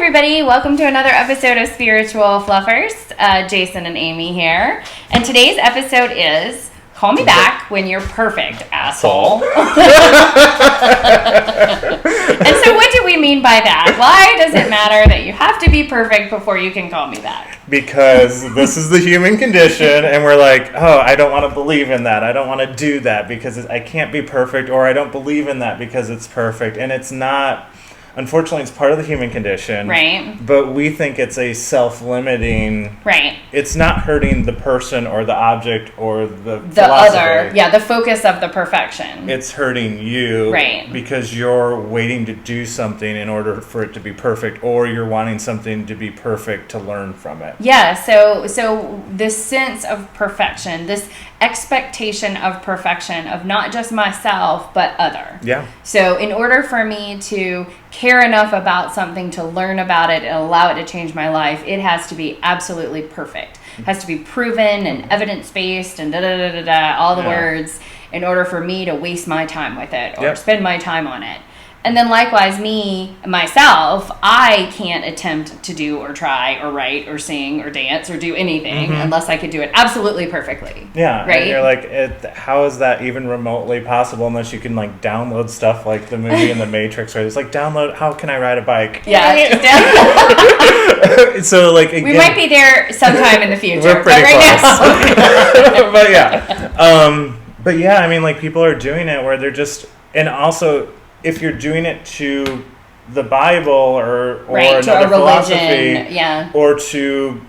everybody. Welcome to another episode of Spiritual Fluffers. Jason and Amy here. And today's episode is Call Me Back When You're Perfect, Asshole. And so what do we mean by that? Why does it matter that you have to be perfect before you can call me back? Because this is the human condition, and we're like, oh, I don't want to believe in that. I don't want to do that because I can't be perfect, or I don't believe in that because it's perfect. And it's not... Unfortunately, it's part of the human condition. Right. But we think it's a self-limiting... Right. It's not hurting the person or the object or the philosophy. Other. Yeah, the focus of the perfection. It's hurting you. Right. Because you're waiting to do something in order for it to be perfect, or you're wanting something to be perfect to learn from it. Yeah, so this sense of perfection, this expectation of perfection of not just myself, but other. Yeah. So in order for me to care enough about something to learn about it and allow it to change my life, it has to be absolutely perfect. It has to be proven and evidence-based and all the words in order for me to waste my time with it or spend my time on it. And then likewise, myself, I can't attempt to do or try or write or sing or dance or do anything unless I could do it absolutely perfectly. Yeah. Right? And you're like, how is that even remotely possible unless you can like download stuff like the movie in The Matrix, right? It's like, how can I ride a bike? Yeah. So like, again, we might be there sometime in the future. We're pretty right close. now. But yeah, I mean, like people are doing it where they're just, and also, if you're doing it to the Bible or another philosophy, or to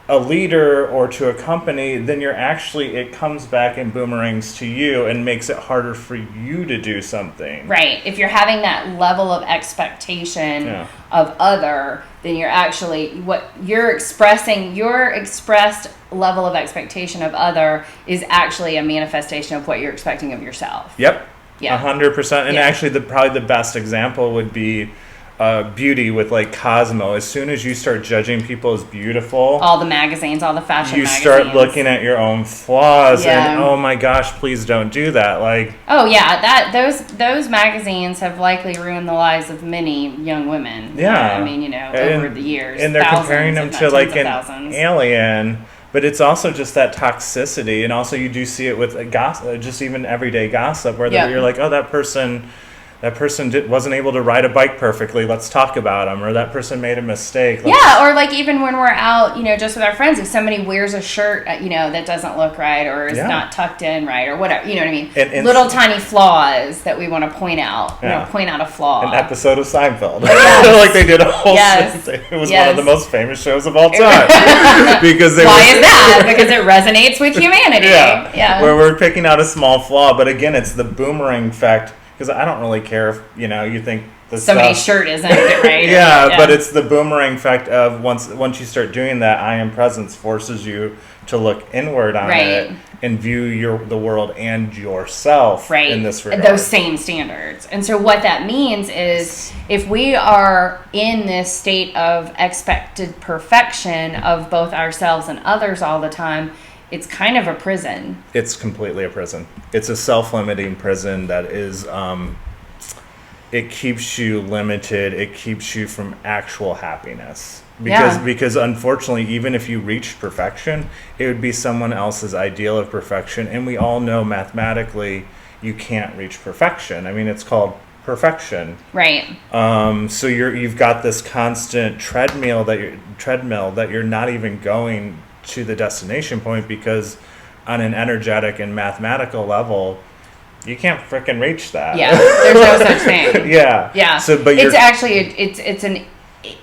a leader or to a company, then it comes back and boomerangs to you and makes it harder for you to do something. Right. If you're having that level of expectation of other, then you're actually, what you're expressing, your expressed level of expectation of other is actually a manifestation of what you're expecting of yourself. Yep. Yeah. 100%. And actually, probably the best example would be beauty with like Cosmo. As soon as you start judging people as beautiful, all the magazines, all the fashion magazines, you start looking at your own flaws and oh my gosh, please don't do that. Like, oh yeah, those magazines have likely ruined the lives of many young women. Yeah. I mean, over the years. And they're comparing them to like an alien. But it's also just that toxicity, and also you do see it with gossip, just even everyday gossip, where you're like, oh, that person wasn't able to ride a bike perfectly. Let's talk about them. Or that person made a mistake. Or like even when we're out, just with our friends, if somebody wears a shirt, that doesn't look right or is not tucked in right or whatever, you know what I mean? And little tiny flaws that we want to point out. Point out a flaw. An episode of Seinfeld. Like they did a whole thing. It was one of the most famous shows of all time. Why is that? Because it resonates with humanity. Yeah. Where we're picking out a small flaw, but again, it's the boomerang effect. Because I don't really care if, you think somebody's shirt isn't right. But it's the boomerang effect of once you start doing that, I am presence forces you to look inward on it and view the world and yourself in this regard. Those same standards. And so what that means is if we are in this state of expected perfection of both ourselves and others all the time, it's kind of a prison. It's completely a prison. It's a self-limiting prison that is, it keeps you limited. It keeps you from actual happiness. Because unfortunately, even if you reached perfection, it would be someone else's ideal of perfection. And we all know mathematically you can't reach perfection. I mean, it's called perfection. Right. So you've got this constant treadmill that you're not even going to the destination point, because on an energetic and mathematical level you can't frickin' reach that. There's no such thing. Yeah. So but it's actually it's an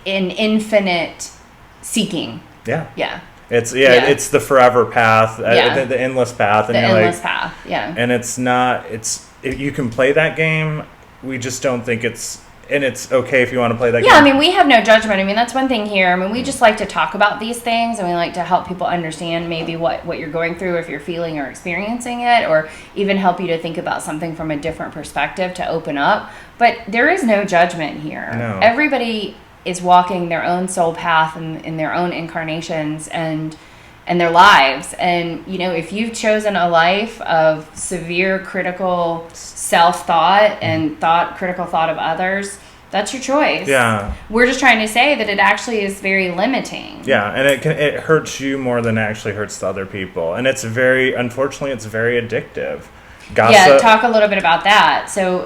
infinite seeking. It's the forever path, the endless path, and path. And you can play that game. We just don't think it's okay if you want to play that game. I mean, we have no judgment. I mean, that's one thing here. I mean, we just like to talk about these things, and we like to help people understand maybe what you're going through, if you're feeling or experiencing it, or even help you to think about something from a different perspective to open up. But there is no judgment here. No. Everybody is walking their own soul path in their own incarnations and their lives. And, if you've chosen a life of severe critical self-thought and critical thought of others, That's your choice. Yeah. We're just trying to say that it actually is very limiting. Yeah, and it hurts you more than it actually hurts the other people. And unfortunately, it's very addictive. Gossip. Yeah, talk a little bit about that. So,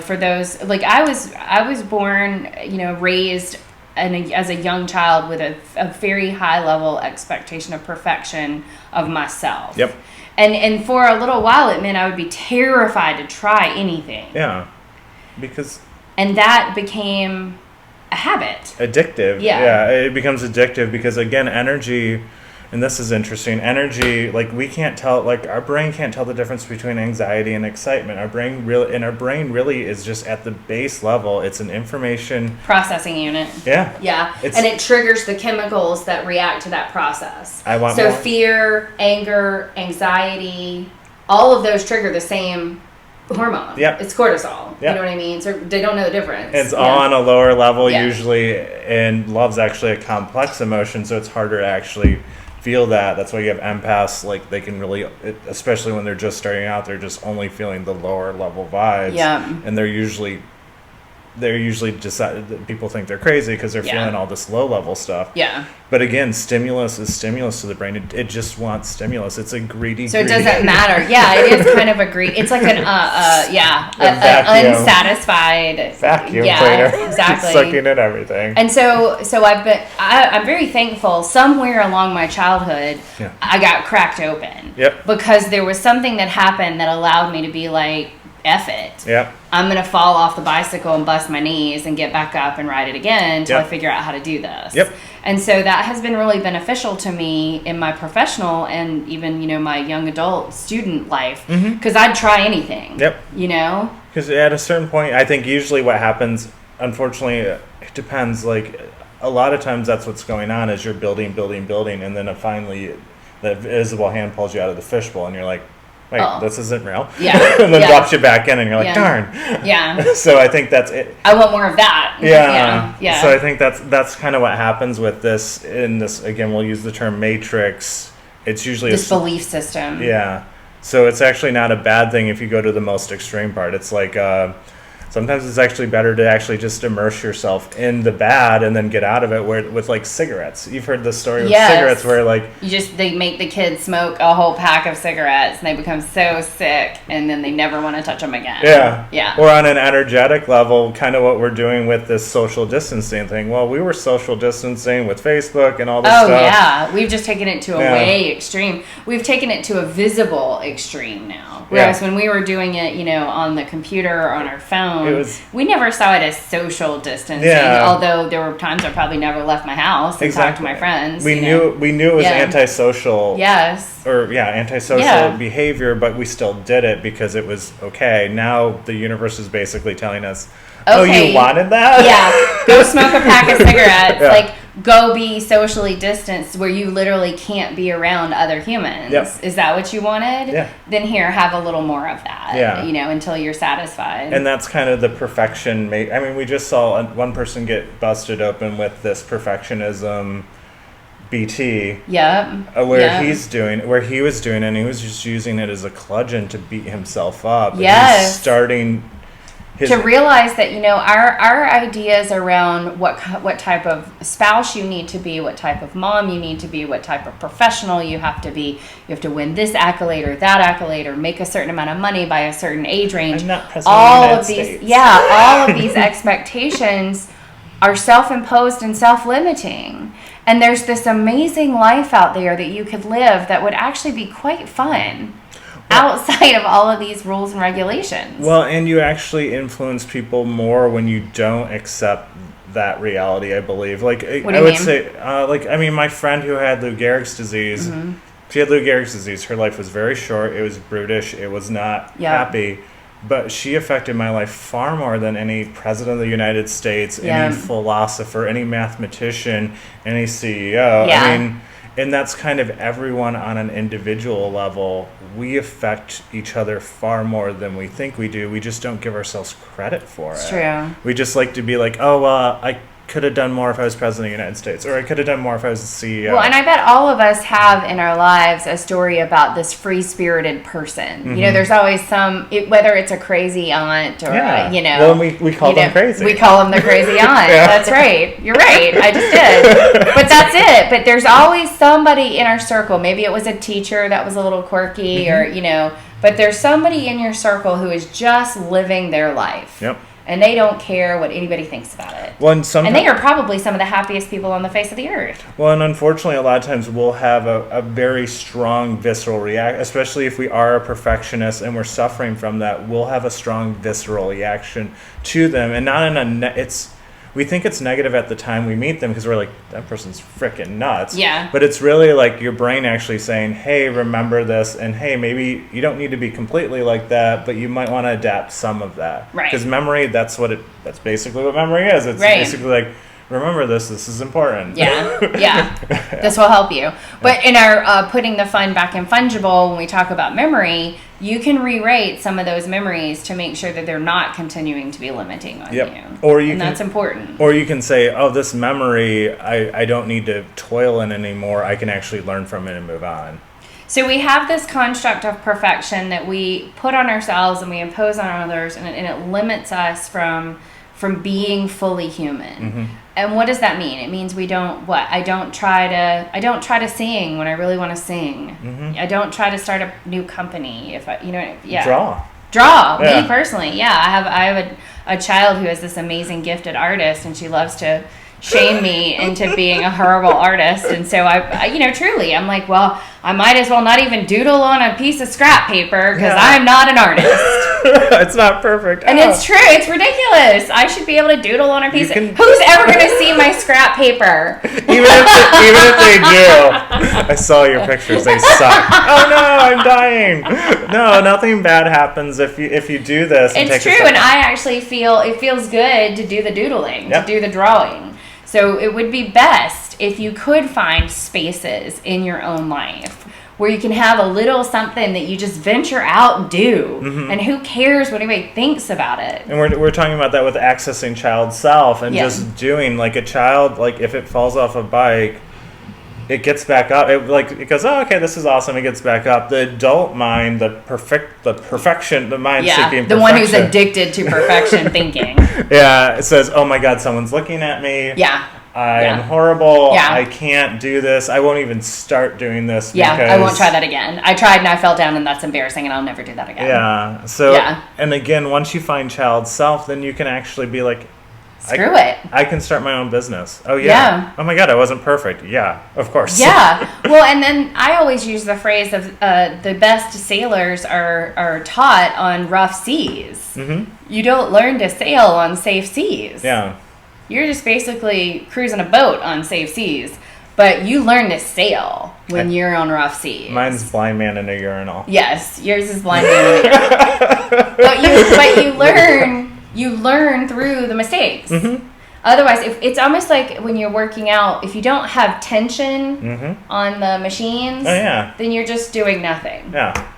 for those, like I was born, raised as a young child with a very high level expectation of perfection of myself. Yep. And for a little while, it meant I would be terrified to try anything. Yeah, because... And that became a habit. Addictive. Yeah. It becomes addictive because, again, energy, and this is interesting, energy, like we can't tell, like our brain can't tell the difference between anxiety and excitement. Our brain really is just at the base level. It's an information processing unit. Yeah. Yeah. And it triggers the chemicals that react to that process. So fear, anger, anxiety, all of those trigger the same hormone. Yep. It's cortisol. Yep. You know what I mean? So they don't know the difference. It's on a lower level usually, and love's actually a complex emotion, so it's harder to actually feel that. That's why you have empaths, like they can really, especially when they're just starting out, they're just only feeling the lower level vibes. Yeah. And they're usually people think they're crazy because they're feeling all this low level stuff. Yeah. But again, stimulus is stimulus to the brain. It just wants stimulus. It's a greedy. So it doesn't matter. Yeah, it is kind of a greedy. It's like an unsatisfied vacuum cleaner. Exactly. Sucking in everything. And so I'm very thankful. Somewhere along my childhood, I got cracked open. Yep. Because there was something that happened that allowed me to be like, F it. Yep. I'm going to fall off the bicycle and bust my knees and get back up and ride it again until I figure out how to do this. Yep. And so that has been really beneficial to me in my professional and even, my young adult student life. Because I'd try anything. Yep. Because at a certain point, I think usually what happens, unfortunately, it depends. Like a lot of times that's what's going on is you're building, and then finally the invisible hand pulls you out of the fishbowl and you're like, wait, this isn't real. Yeah. And then drops you back in and you're like, darn. Yeah. So I think that's it. I want more of that. Yeah. So I think that's kind of what happens with this. In this, again, we'll use the term matrix. It's usually this belief system. Yeah. So it's actually not a bad thing if you go to the most extreme part. It's like sometimes it's actually better to actually just immerse yourself in the bad and then get out of it. With like cigarettes, you've heard the story with cigarettes where like they make the kids smoke a whole pack of cigarettes and they become so sick and then they never want to touch them again. Yeah. Or on an energetic level, kind of what we're doing with this social distancing thing. Well, we were social distancing with Facebook and all this stuff. Oh yeah, we've just taken it to a way extreme. We've taken it to a visible extreme now. Whereas when we were doing it, on the computer or on our phone, we never saw it as social distancing. Although there were times I probably never left my house and talked to my friends. We knew it was antisocial. Yes. Antisocial behavior, but we still did it because it was okay. Now the universe is basically telling us, you wanted that? Yeah. Go smoke a pack of cigarettes. Like, go be socially distanced where you literally can't be around other humans. Yep. Is that what you wanted? Yeah. Then here, have a little more of that. Yeah. Until you're satisfied. And that's kind of the perfection. I mean, we just saw one person get busted open with this perfectionism BT. Where he was doing it, and he was just using it as a bludgeon to beat himself up. Yes. He's starting to realize that our ideas around what type of spouse you need to be, what type of mom you need to be, what type of professional you have to be. You have to win this accolade or that accolade or make a certain amount of money by a certain age range. I'm not president of the United States. All of these expectations are self-imposed and self-limiting. And there's this amazing life out there that you could live that would actually be quite fun. Outside of all of these rules and regulations. Well, and you actually influence people more when you don't accept that reality, I believe. Like, what do you mean? Say, my friend who had Lou Gehrig's disease, she had Lou Gehrig's disease. Her life was very short. It was brutish. It was not happy. But she affected my life far more than any president of the United States, any philosopher, any mathematician, any CEO. Yeah. And that's kind of everyone on an individual level. We affect each other far more than we think we do. We just don't give ourselves credit for it. It's true. We just like to be like, I could have done more if I was president of the United States, or I could have done more if I was the CEO. Well, and I bet all of us have in our lives a story about this free-spirited person. You know, there's always whether it's a crazy aunt or, Well, we call them crazy. We call them the crazy aunt. That's right. You're right. I just did. But that's it. But there's always somebody in our circle. Maybe it was a teacher that was a little quirky or, but there's somebody in your circle who is just living their life. Yep. And they don't care what anybody thinks about it. Well, and they are probably some of the happiest people on the face of the earth. Well, and unfortunately, a lot of times we'll have a very strong visceral reaction, especially if we are a perfectionist and we're suffering from that. We'll have a strong visceral reaction to them, and not in we think it's negative at the time we meet them because we're like, that person's freaking nuts. Yeah. But it's really like your brain actually saying, hey, remember this, and hey, maybe you don't need to be completely like that, but you might want to adapt some of that. Right. Because memory, that's basically what memory is. It's basically like, remember this is important. Yeah. This will help you. But in our putting the fun back in fungible, when we talk about memory, you can rewrite some of those memories to make sure that they're not continuing to be limiting on you. That's important. Or you can say, oh, this memory, I don't need to toil in anymore. I can actually learn from it and move on. So we have this construct of perfection that we put on ourselves and we impose on others, and it limits us from being fully human. Mm-hmm. And what does that mean? It means we don't I don't try to sing when I really want to sing. Mm-hmm. I don't try to start a new company if Draw. Me personally. I have a child who is this amazing gifted artist, and she loves to shame me into being a horrible artist. And so I truly, I'm like, well, I might as well not even doodle on a piece of scrap paper because I'm not an artist. It's not perfect. And it's true. It's ridiculous. I should be able to doodle on a piece of... Who's ever going to see my scrap paper? Even if they do. I saw your pictures. They suck. Oh, no, I'm dying. No, nothing bad happens if you do this. It's true, and I actually feel it feels good to do the doodling, to do the drawing. So it would be best if you could find spaces in your own life where you can have a little something that you just venture out and do. Mm-hmm. And who cares what anybody thinks about it? And we're talking about that with accessing child self and just doing, like, a child, like, if it falls off a bike, it gets back up. It goes, oh, okay, this is awesome. It gets back up. The adult mind, the perfection, the mind seeking perfection. The one who's addicted to perfection thinking. Yeah, it says, oh my God, someone's looking at me. Yeah. I am horrible. Yeah. I can't do this. I won't even start doing this. Yeah, I won't try that again. I tried and I fell down, and that's embarrassing, and I'll never do that again. Yeah. So, and again, once you find child self, then you can actually be like, screw it. I can start my own business. Oh, yeah. Oh, my God, I wasn't perfect. Yeah, of course. Yeah. Well, and then I always use the phrase of the best sailors are taught on rough seas. Mm-hmm. You don't learn to sail on safe seas. Yeah. You're just basically cruising a boat on safe seas, but you learn to sail when you're on rough seas. Mine's blind man in a urinal. Yes, yours is blind man in a urinal. But you learn through the mistakes. Mm-hmm. Otherwise, if it's almost like when you're working out, if you don't have tension on the machines, then you're just doing nothing. Yeah.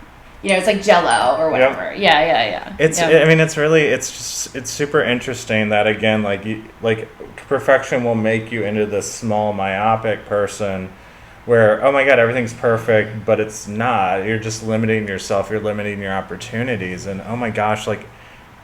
It's like Jell-O or whatever. Yep. Yeah. I mean, it's super interesting that, again, like perfection will make you into this small myopic person where, oh my God, everything's perfect, but it's not. You're just limiting yourself. You're limiting your opportunities. And oh my gosh, like,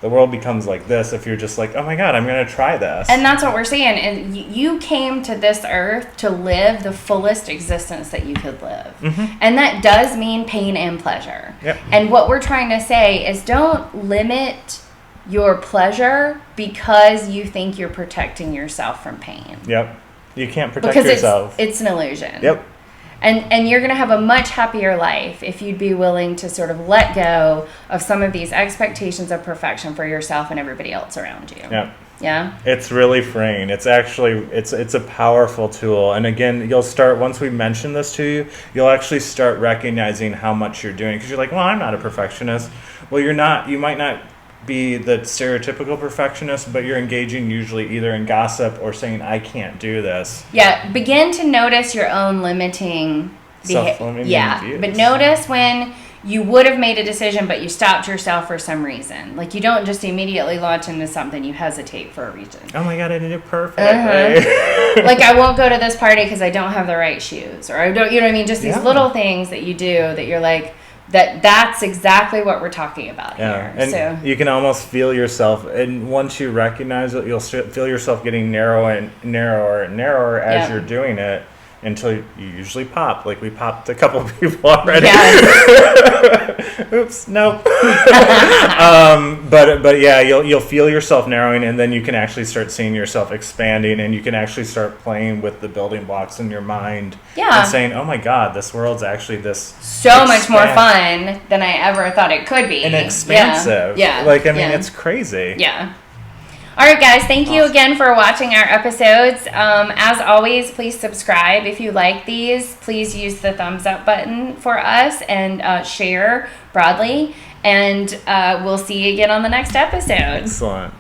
the world becomes like this if you're just like, oh my God, I'm going to try this. And that's what we're saying. And you came to this earth to live the fullest existence that you could live. Mm-hmm. And that does mean pain and pleasure. Yep. And what we're trying to say is don't limit your pleasure because you think you're protecting yourself from pain. Yep. You can't protect yourself. It's an illusion. Yep. And you're going to have a much happier life if you'd be willing to sort of let go of some of these expectations of perfection for yourself and everybody else around you. Yeah. Yeah? It's really freeing. It's actually, it's a powerful tool. And again, you'll start, once we mention this to you, you'll actually start recognizing how much you're doing. Because you're like, well, I'm not a perfectionist. Well, you're not. You might not be the stereotypical perfectionist, but you're engaging usually either in gossip or saying, I can't do this. Yeah, begin to notice your own limiting self-limiting views. But notice when you would have made a decision, but you stopped yourself for some reason. Like, you don't just immediately launch into something, you hesitate for a reason. Oh my God, I did it perfectly. Like, I won't go to this party because I don't have the right shoes, or I don't, you know what I mean? Just these little things that you do that you're like, that's exactly what we're talking about here. And so you can almost feel yourself, and once you recognize it, you'll feel yourself getting narrower and narrower and narrower as you're doing it, until you usually pop. Like, we popped a couple of people already. Yes. Oops, nope. But yeah, you'll feel yourself narrowing, and then you can actually start seeing yourself expanding, and you can actually start playing with the building blocks in your mind. And saying, oh my God, this world's actually this so much more fun than I ever thought it could be. And expansive. Yeah. Like, I mean, it's crazy. Yeah. All right, guys, thank you again for watching our episodes. As always, please subscribe. If you like these, please use the thumbs up button for us, and share broadly. And we'll see you again on the next episode. Excellent.